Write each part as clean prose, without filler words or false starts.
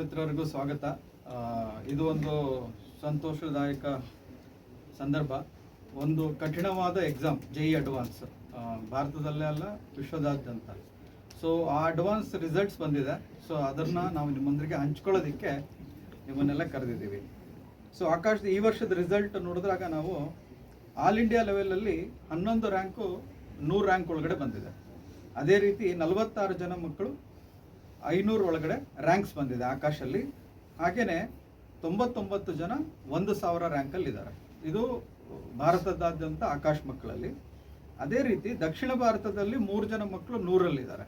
ಮಿತ್ರರಿಗೂ ಸ್ವಾಗತ. ಇದು ಒಂದು ಸಂತೋಷದಾಯಕ ಸಂದರ್ಭ. ಒಂದು ಕಠಿಣವಾದ ಎಕ್ಸಾಮ್ JEE ಅಡ್ವಾನ್ಸ್, ಭಾರತದಲ್ಲೇ ಅಲ್ಲ ವಿಶ್ವದಾದ್ಯಂತ. ಸೊ ಆ ಅಡ್ವಾನ್ಸ್ ರಿಸಲ್ಟ್ಸ್ ಬಂದಿದೆ. ಸೊ ಅದನ್ನು ನಾವು ನಿಮ್ಮೊಂದಿಗೆ ಹಂಚ್ಕೊಳ್ಳೋದಕ್ಕೆ ನಿಮ್ಮನ್ನೆಲ್ಲ ಕರೆದಿದ್ದೀವಿ. ಸೊ ಆಕಾಶ್, ಈ ವರ್ಷದ ರಿಸಲ್ಟ್ ನೋಡಿದ್ರಾಗ ನಾವು ಆಲ್ ಇಂಡಿಯಾ ಲೆವೆಲಲ್ಲಿ 11 ರ್ಯಾಂಕು 100 ರ್ಯಾಂಕ್ ಒಳಗಡೆ ಬಂದಿದೆ. ಅದೇ ರೀತಿ 46 ಜನ ಮಕ್ಕಳು 500 ಒಳಗಡೆ ರ್ಯಾಂಕ್ಸ್ ಬಂದಿದೆ ಆಕಾಶಲ್ಲಿ. ಹಾಗೆಯೇ 99 ಜನ 1000 ರ್ಯಾಂಕಲ್ಲಿದ್ದಾರೆ. ಇದು ಭಾರತದಾದ್ಯಂತ ಆಕಾಶ್ ಮಕ್ಕಳಲ್ಲಿ. ಅದೇ ರೀತಿ ದಕ್ಷಿಣ ಭಾರತದಲ್ಲಿ 3 ಜನ ಮಕ್ಕಳು 100ರಲ್ಲಿದ್ದಾರೆ.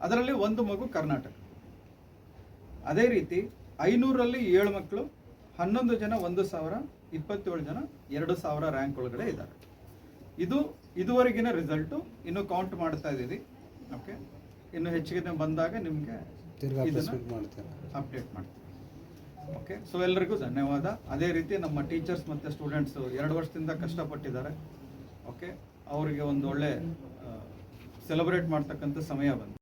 ಅದರಲ್ಲಿ ಒಂದು ಮಗು ಕರ್ನಾಟಕ. ಅದೇ ರೀತಿ 500ರಲ್ಲಿ 7 ಮಕ್ಕಳು, 11 ಜನ 1000, 27 ಜನ 2000 ರ್ಯಾಂಕ್ ಒಳಗಡೆ ಇದ್ದಾರೆ. ಇದು ಇದುವರೆಗಿನ ರಿಸಲ್ಟು. ಇನ್ನು ಕೌಂಟ್ ಮಾಡ್ತಾ ಇದ್ದೀವಿ. ಓಕೆ, ಇನ್ನು ಹೆಚ್ಚಿಗೆ ಬಂದಾಗ ನಿಮಗೆ ಅಪ್ಡೇಟ್ ಮಾಡ್ತೀವಿ. ಓಕೆ, ಸೊ ಎಲ್ಲರಿಗೂ ಧನ್ಯವಾದ. ಅದೇ ರೀತಿ ನಮ್ಮ ಟೀಚರ್ಸ್ ಮತ್ತು ಸ್ಟೂಡೆಂಟ್ಸು 2 ವರ್ಷದಿಂದ ಕಷ್ಟಪಟ್ಟಿದ್ದಾರೆ. ಓಕೆ, ಅವರಿಗೆ ಒಂದು ಒಳ್ಳೆ ಸೆಲೆಬ್ರೇಟ್ ಮಾಡ್ತಕ್ಕಂಥ ಸಮಯ ಬಂತು.